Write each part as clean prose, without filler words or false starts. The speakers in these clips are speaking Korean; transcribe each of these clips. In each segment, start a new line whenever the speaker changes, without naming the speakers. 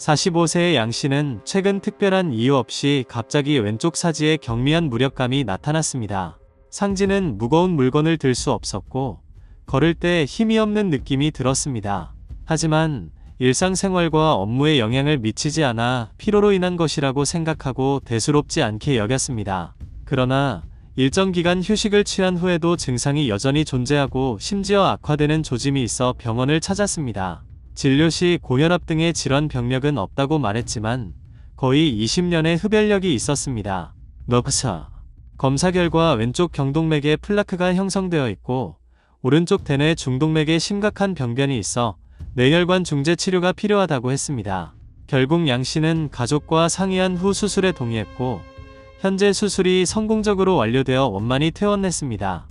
45세의 양 씨는 최근 특별한 이유 없이 갑자기 왼쪽 사지에 경미한 무력감이 나타났습니다. 상지는 무거운 물건을 들 수 없었고 걸을 때 힘이 없는 느낌이 들었습니다. 하지만 일상생활과 업무에 영향을 미치지 않아 피로로 인한 것이라고 생각하고 대수롭지 않게 여겼습니다. 그러나 일정 기간 휴식을 취한 후에도 증상이 여전히 존재하고 심지어 악화되는 조짐이 있어 병원을 찾았습니다. 진료 시 고혈압 등의 질환 병력은 없다고 말했지만 거의 20년의 흡혈력이 있었습니다. 넙사 검사 결과 왼쪽 경동맥에 플라크가 형성되어 있고 오른쪽 대뇌 중동맥에 심각한 병변이 있어 뇌혈관 중재 치료가 필요하다고 했습니다. 결국 양 씨는 가족과 상의한 후 수술에 동의했고 현재 수술이 성공적으로 완료되어 원만히 퇴원했습니다.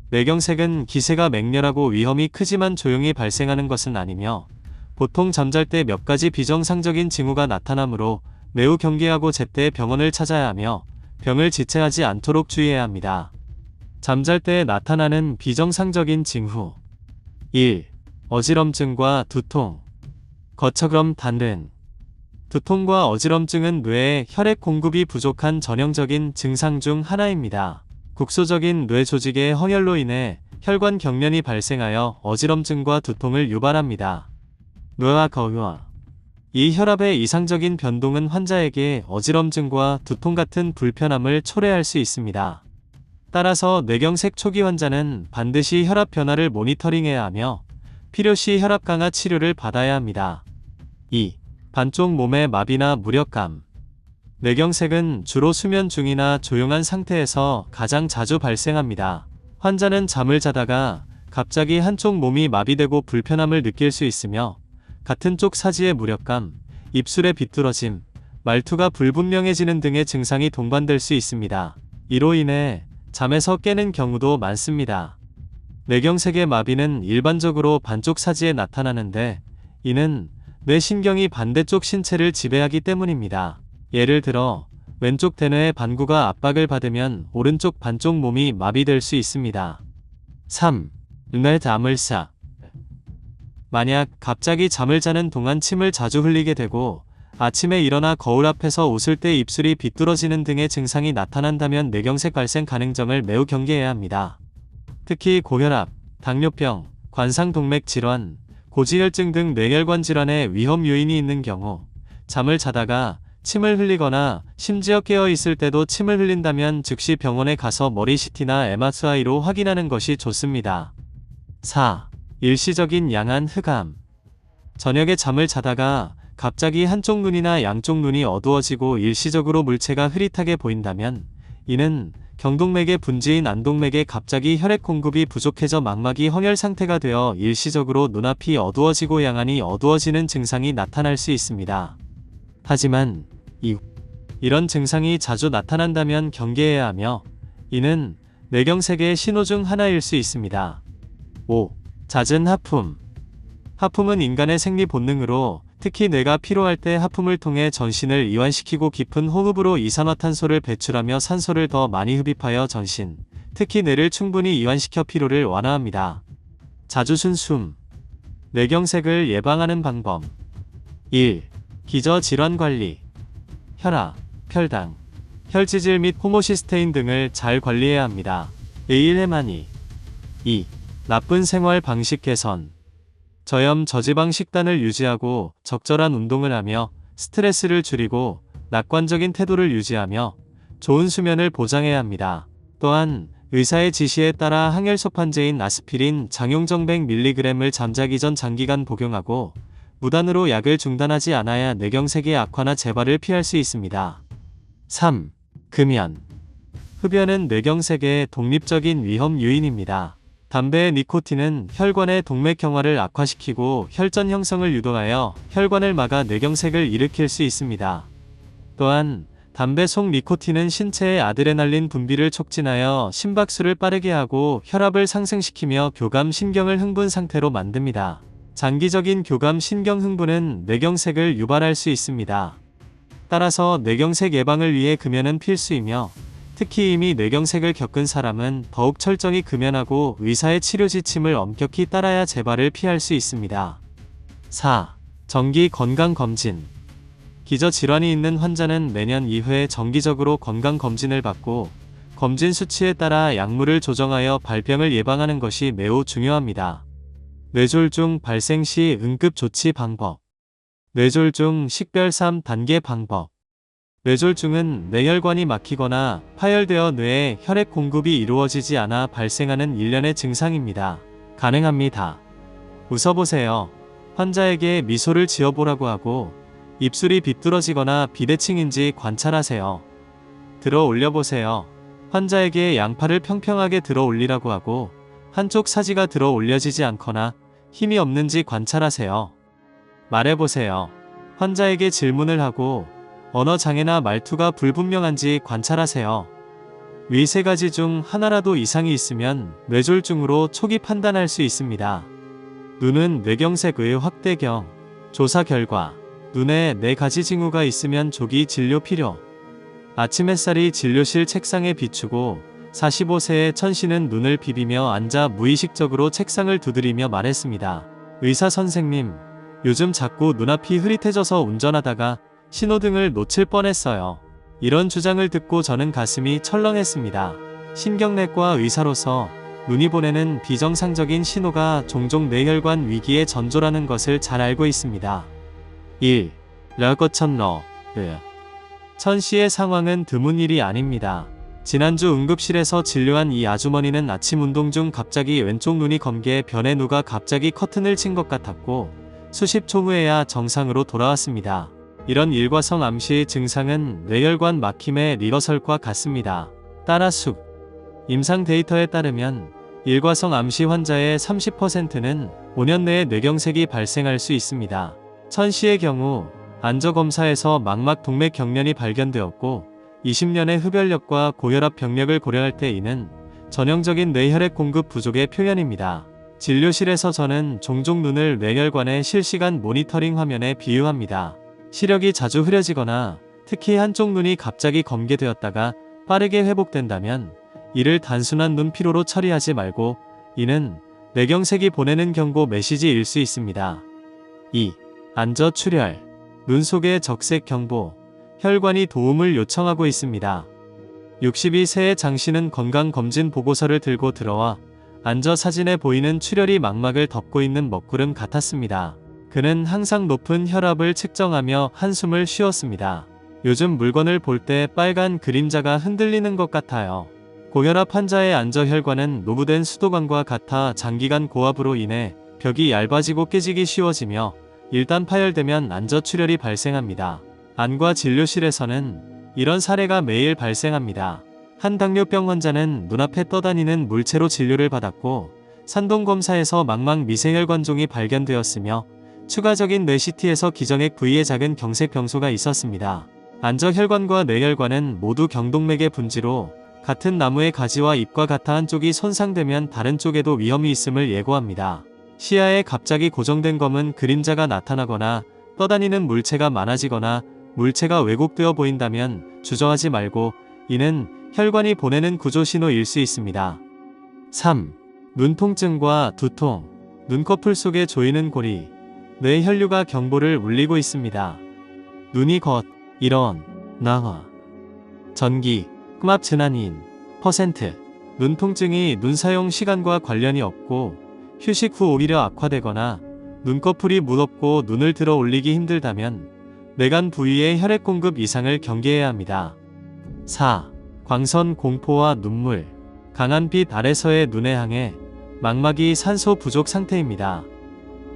뇌경색은 기세가 맹렬하고 위험이 크지만 조용히 발생하는 것은 아니며 보통 잠잘 때 몇 가지 비정상적인 징후가 나타나므로 매우 경계하고 제때 병원을 찾아야 하며 병을 지체하지 않도록 주의해야 합니다. 잠잘 때 나타나는 비정상적인 징후 1. 어지럼증과 두통. 거처럼 단른. 두통과 어지럼증은 뇌에 혈액 공급이 부족한 전형적인 증상 중 하나입니다. 국소적인 뇌 조직의 허혈로 인해 혈관 경련이 발생하여 어지럼증과 두통을 유발합니다. 뇌와 거유와 이 혈압의 이상적인 변동은 환자에게 어지럼증과 두통 같은 불편함을 초래할 수 있습니다. 따라서 뇌경색 초기 환자는 반드시 혈압 변화를 모니터링해야 하며 필요시 혈압 강화 치료를 받아야 합니다. 2. 반쪽 몸의 마비나 무력감. 뇌경색은 주로 수면 중이나 조용한 상태에서 가장 자주 발생합니다. 환자는 잠을 자다가 갑자기 한쪽 몸이 마비되고 불편함을 느낄 수 있으며 같은 쪽 사지의 무력감, 입술의 비뚤어짐, 말투가 불분명해지는 등의 증상이 동반될 수 있습니다. 이로 인해 잠에서 깨는 경우도 많습니다. 뇌경색의 마비는 일반적으로 반쪽 사지에 나타나는데 이는 뇌신경이 반대쪽 신체를 지배하기 때문입니다. 예를 들어 왼쪽 대뇌의 반구가 압박을 받으면 오른쪽 반쪽 몸이 마비될 수 있습니다. 3. 뇌자물사. 만약 갑자기 잠을 자는 동안 침을 자주 흘리게 되고 아침에 일어나 거울 앞에서 웃을 때 입술이 비뚤어지는 등의 증상이 나타난다면 뇌경색 발생 가능성을 매우 경계해야 합니다. 특히 고혈압, 당뇨병, 관상동맥 질환, 고지혈증 등 뇌혈관 질환의 위험 요인이 있는 경우 잠을 자다가 침을 흘리거나 심지어 깨어 있을 때도 침을 흘린다면 즉시 병원에 가서 머리 CT나 MRI로 확인하는 것이 좋습니다. 4. 일시적인 양한 흑암. 저녁에 잠을 자다가 갑자기 한쪽 눈이나 양쪽 눈이 어두워지고 일시적으로 물체가 흐릿하게 보인다면 이는 경동맥의 분지인 안동맥에 갑자기 혈액 공급이 부족해져 망막이 허혈 상태가 되어 일시적으로 눈앞이 어두워지고 양안이 어두워지는 증상이 나타날 수 있습니다. 하지만 이런 증상이 자주 나타난다면 경계해야 하며 이는 뇌경색의 신호 중 하나일 수 있습니다. 5. 잦은 하품. 하품은 인간의 생리 본능으로 특히 뇌가 피로할 때 하품을 통해 전신을 이완시키고 깊은 호흡으로 이산화탄소를 배출하며 산소를 더 많이 흡입하여 전신, 특히 뇌를 충분히 이완시켜 피로를 완화합니다. 자주 쓴 숨. 뇌경색을 예방하는 방법. 1. 기저질환 관리. 혈압, 혈당, 혈지질 및 호모시스테인 등을 잘 관리해야 합니다. 에일헤마니. 2. 나쁜 생활 방식 개선. 저염 저지방 식단을 유지하고 적절한 운동을 하며 스트레스를 줄이고 낙관적인 태도를 유지하며 좋은 수면을 보장해야 합니다. 또한 의사의 지시에 따라 항혈소판제인 아스피린 장용정 100mg을 잠자기 전 장기간 복용하고 무단으로 약을 중단하지 않아야 뇌경색의 악화나 재발을 피할 수 있습니다. 3. 금연. 흡연은 뇌경색의 독립적인 위험 요인입니다. 담배의 니코틴은 혈관의 동맥 경화를 악화시키고 혈전 형성을 유도하여 혈관을 막아 뇌경색을 일으킬 수 있습니다. 또한 담배 속 니코틴은 신체의 아드레날린 분비를 촉진하여 심박수를 빠르게 하고 혈압을 상승시키며 교감 신경을 흥분 상태로 만듭니다. 장기적인 교감 신경 흥분은 뇌경색을 유발할 수 있습니다. 따라서 뇌경색 예방을 위해 금연은 필수이며 특히 이미 뇌경색을 겪은 사람은 더욱 철저히 금연하고 의사의 치료 지침을 엄격히 따라야 재발을 피할 수 있습니다. 4. 정기 건강검진. 기저질환이 있는 환자는 매년 2회 정기적으로 건강검진을 받고 검진 수치에 따라 약물을 조정하여 발병을 예방하는 것이 매우 중요합니다. 뇌졸중 발생 시 응급조치 방법. 뇌졸중 식별 3단계 방법. 뇌졸중은 뇌혈관이 막히거나 파열되어 뇌에 혈액 공급이 이루어지지 않아 발생하는 일련의 증상입니다. 가능합니다. 웃어보세요. 환자에게 미소를 지어보라고 하고 입술이 비뚤어지거나 비대칭인지 관찰하세요. 들어 올려보세요. 환자에게 양팔을 평평하게 들어 올리라고 하고 한쪽 사지가 들어 올려지지 않거나 힘이 없는지 관찰하세요. 말해보세요. 환자에게 질문을 하고 언어장애나 말투가 불분명한지 관찰하세요. 위 세 가지 중 하나라도 이상이 있으면 뇌졸중으로 초기 판단할 수 있습니다. 눈은 뇌경색의 확대경. 조사 결과 눈에 4가지 징후가 있으면 조기 진료 필요. 아침 햇살이 진료실 책상에 비추고 45세의 천 씨는 눈을 비비며 앉아 무의식적으로 책상을 두드리며 말했습니다. 의사 선생님, 요즘 자꾸 눈앞이 흐릿해져서 운전하다가 신호등을 놓칠 뻔했어요. 이런 주장을 듣고 저는 가슴이 철렁했습니다. 신경내과 의사로서 눈이 보내는 비정상적인 신호가 종종 뇌혈관 위기의 전조라는 것을 잘 알고 있습니다. 1. 려거천러 천 씨의 상황은 드문 일이 아닙니다. 지난주 응급실에서 진료한 이 아주머니는 아침 운동 중 갑자기 왼쪽 눈이 검게 변해 누가 갑자기 커튼을 친 것 같았고 수십 초 후에야 정상으로 돌아왔습니다. 이런 일과성 암시의 증상은 뇌혈관 막힘의 리허설과 같습니다. 따라 숫 임상 데이터에 따르면 일과성 암시 환자의 30%는 5년 내에 뇌경색이 발생할 수 있습니다. 천 씨의 경우 안저검사에서 망막 동맥 경련이 발견되었고 20년의 흡혈력과 고혈압 병력을 고려할 때 이는 전형적인 뇌혈액 공급 부족의 표현입니다. 진료실에서 저는 종종 눈을 뇌혈관의 실시간 모니터링 화면에 비유합니다. 시력이 자주 흐려지거나 특히 한쪽 눈이 갑자기 검게 되었다가 빠르게 회복된다면 이를 단순한 눈 피로로 처리하지 말고 이는 뇌경색이 보내는 경고 메시지일 수 있습니다. 2. 안저 출혈. 눈 속의 적색 경보. 혈관이 도움을 요청하고 있습니다. 62세의 장 씨는 건강검진 보고서를 들고 들어와 안저 사진에 보이는 출혈이 망막을 덮고 있는 먹구름 같았습니다. 그는 항상 높은 혈압을 측정하며 한숨을 쉬었습니다. 요즘 물건을 볼 때 빨간 그림자가 흔들리는 것 같아요. 고혈압 환자의 안저혈관은 노후된 수도관과 같아 장기간 고압으로 인해 벽이 얇아지고 깨지기 쉬워지며 일단 파열되면 안저출혈이 발생합니다. 안과 진료실에서는 이런 사례가 매일 발생합니다. 한 당뇨병 환자는 눈앞에 떠다니는 물체로 진료를 받았고 산동검사에서 망막 미세혈관종이 발견되었으며 추가적인 뇌CT에서 기정액 부위에 작은 경색 병소가 있었습니다. 안저혈관과 뇌혈관은 모두 경동맥의 분지로 같은 나무의 가지와 잎과 같아 한쪽이 손상되면 다른 쪽에도 위험이 있음을 예고합니다. 시야에 갑자기 고정된 검은 그림자가 나타나거나 떠다니는 물체가 많아지거나 물체가 왜곡되어 보인다면 주저하지 말고 이는 혈관이 보내는 구조 신호일 수 있습니다. 3. 눈통증과 두통. 눈꺼풀 속에 조이는 고리. 뇌 혈류가 경보를 울리고 있습니다. 눈이 겉, 일원, 나화. 전기, 끔압 진환인, 퍼센트. 눈통증이 눈 사용 시간과 관련이 없고 휴식 후 오히려 악화되거나 눈꺼풀이 무겁고 눈을 들어 올리기 힘들다면 뇌간 부위의 혈액 공급 이상을 경계해야 합니다. 4. 광선 공포와 눈물. 강한 빛 아래서의 눈에 항해 망막이 산소 부족 상태입니다.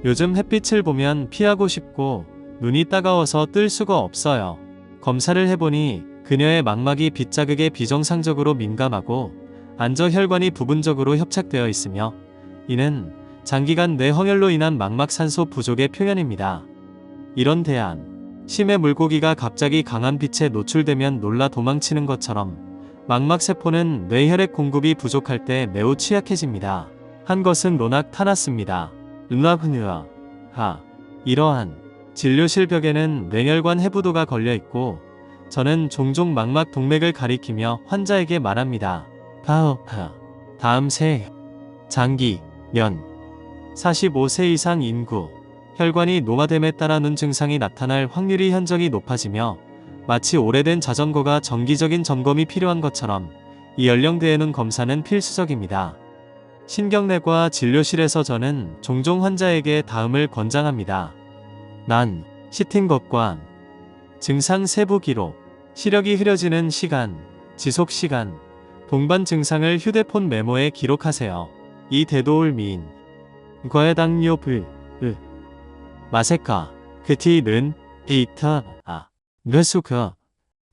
요즘 햇빛을 보면 피하고 싶고 눈이 따가워서 뜰 수가 없어요. 검사를 해보니 그녀의 망막이 빛 자극에 비정상적으로 민감하고 안저혈관이 부분적으로 협착되어 있으며 이는 장기간 뇌홍혈로 인한 망막 산소 부족의 표현입니다. 이런 대안. 심해 물고기가 갑자기 강한 빛에 노출되면 놀라 도망치는 것처럼 망막세포는 뇌혈액 공급이 부족할 때 매우 취약해집니다. 한 것은 로낙 타났습니다. 르나흐느아 하. 이러한 진료실 벽에는 뇌혈관 해부도가 걸려있고 저는 종종 망막 동맥을 가리키며 환자에게 말합니다. 파우파. 다음 세. 장기, 년. 45세 이상 인구. 혈관이 노화됨에 따라 눈 증상이 나타날 확률이 현저히 높아지며 마치 오래된 자전거가 정기적인 점검이 필요한 것처럼 이 연령대의 눈 검사는 필수적입니다. 신경내과 진료실에서 저는 종종 환자에게 다음을 권장합니다. 난, 시팅겁관, 증상 세부 기록, 시력이 흐려지는 시간, 지속 시간, 동반 증상을 휴대폰 메모에 기록하세요. 이 대도울 미인, 과해당뇨 마세카, 그티는, 이타, 뇌수그,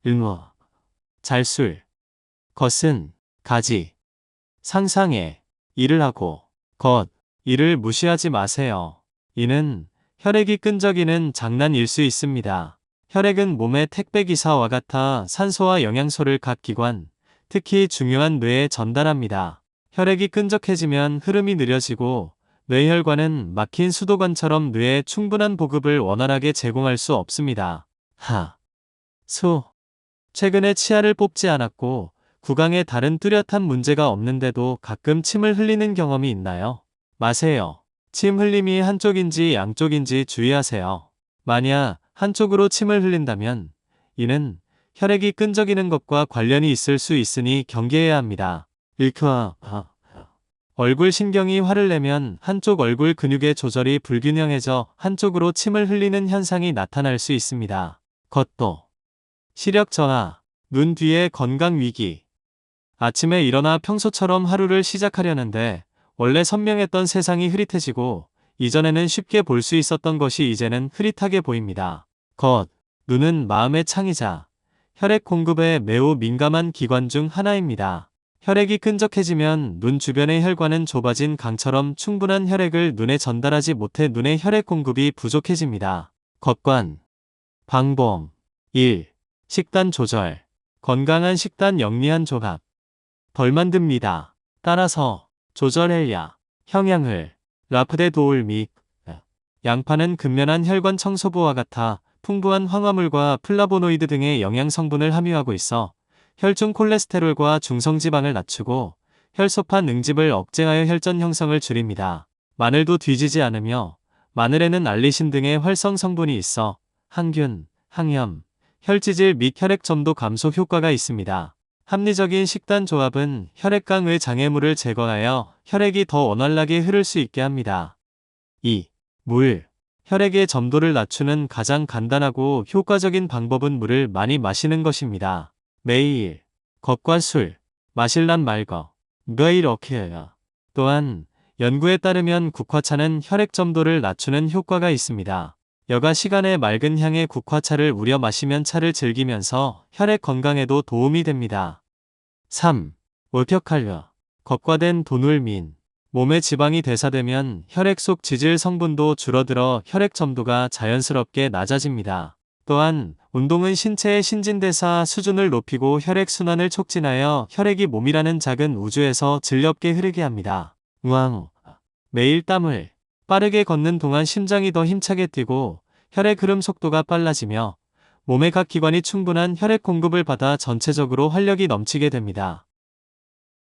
일모, 잘술, 겉은, 가지, 상상해, 일을 하고, 이를 무시하지 마세요. 이는 혈액이 끈적이는 장난일 수 있습니다. 혈액은 몸의 택배기사와 같아 산소와 영양소를 각 기관, 특히 중요한 뇌에 전달합니다. 혈액이 끈적해지면 흐름이 느려지고 뇌혈관은 막힌 수도관처럼 뇌에 충분한 보급을 원활하게 제공할 수 없습니다. 최근에 치아를 뽑지 않았고 구강에 다른 뚜렷한 문제가 없는데도 가끔 침을 흘리는 경험이 있나요? 마세요. 침 흘림이 한쪽인지 양쪽인지 주의하세요. 만약 한쪽으로 침을 흘린다면 이는 혈액이 끈적이는 것과 관련이 있을 수 있으니 경계해야 합니다. 얼굴 신경이 화를 내면 한쪽 얼굴 근육의 조절이 불균형해져 한쪽으로 침을 흘리는 현상이 나타날 수 있습니다. 시력 저하, 눈 뒤의 건강 위기. 아침에 일어나 평소처럼 하루를 시작하려는데 원래 선명했던 세상이 흐릿해지고 이전에는 쉽게 볼 수 있었던 것이 이제는 흐릿하게 보입니다. 눈은 마음의 창이자 혈액 공급에 매우 민감한 기관 중 하나입니다. 혈액이 끈적해지면 눈 주변의 혈관은 좁아진 강처럼 충분한 혈액을 눈에 전달하지 못해 눈의 혈액 공급이 부족해집니다. 방법 1. 식단 조절. 건강한 식단 영리한 조합. 덜 만듭니다. 따라서 조절해야 영양을 라프데 도울 및 양파는 근면한 혈관 청소부와 같아 풍부한 황화물과 플라보노이드 등의 영양 성분을 함유하고 있어 혈중 콜레스테롤과 중성지방을 낮추고 혈소판 응집을 억제하여 혈전 형성을 줄입니다. 마늘도 뒤지지 않으며 마늘에는 알리신 등의 활성 성분이 있어 항균, 항염, 혈지질 및 혈액점도 감소 효과가 있습니다. 합리적인 식단 조합은 혈액강의 장애물을 제거하여 혈액이 더 원활하게 흐를 수 있게 합니다. 2. 물. 혈액의 점도를 낮추는 가장 간단하고 효과적인 방법은 물을 많이 마시는 것입니다. 매일 겉과 술, 마실란 말거, 매일 어케요. 또한 연구에 따르면 국화차는 혈액 점도를 낮추는 효과가 있습니다. 여가 시간에 맑은 향의 국화차를 우려 마시면 차를 즐기면서 혈액 건강에도 도움이 됩니다. 3. 월평칼려. 겉과된 돈울민. 몸의 지방이 대사되면 혈액 속 지질 성분도 줄어들어 혈액 점도가 자연스럽게 낮아집니다. 또한 운동은 신체의 신진대사 수준을 높이고 혈액 순환을 촉진하여 혈액이 몸이라는 작은 우주에서 즐겁게 흐르게 합니다. 매일 땀을 빠르게 걷는 동안 심장이 더 힘차게 뛰고 혈액 흐름 속도가 빨라지며 몸의 각 기관이 충분한 혈액 공급을 받아 전체적으로 활력이 넘치게 됩니다.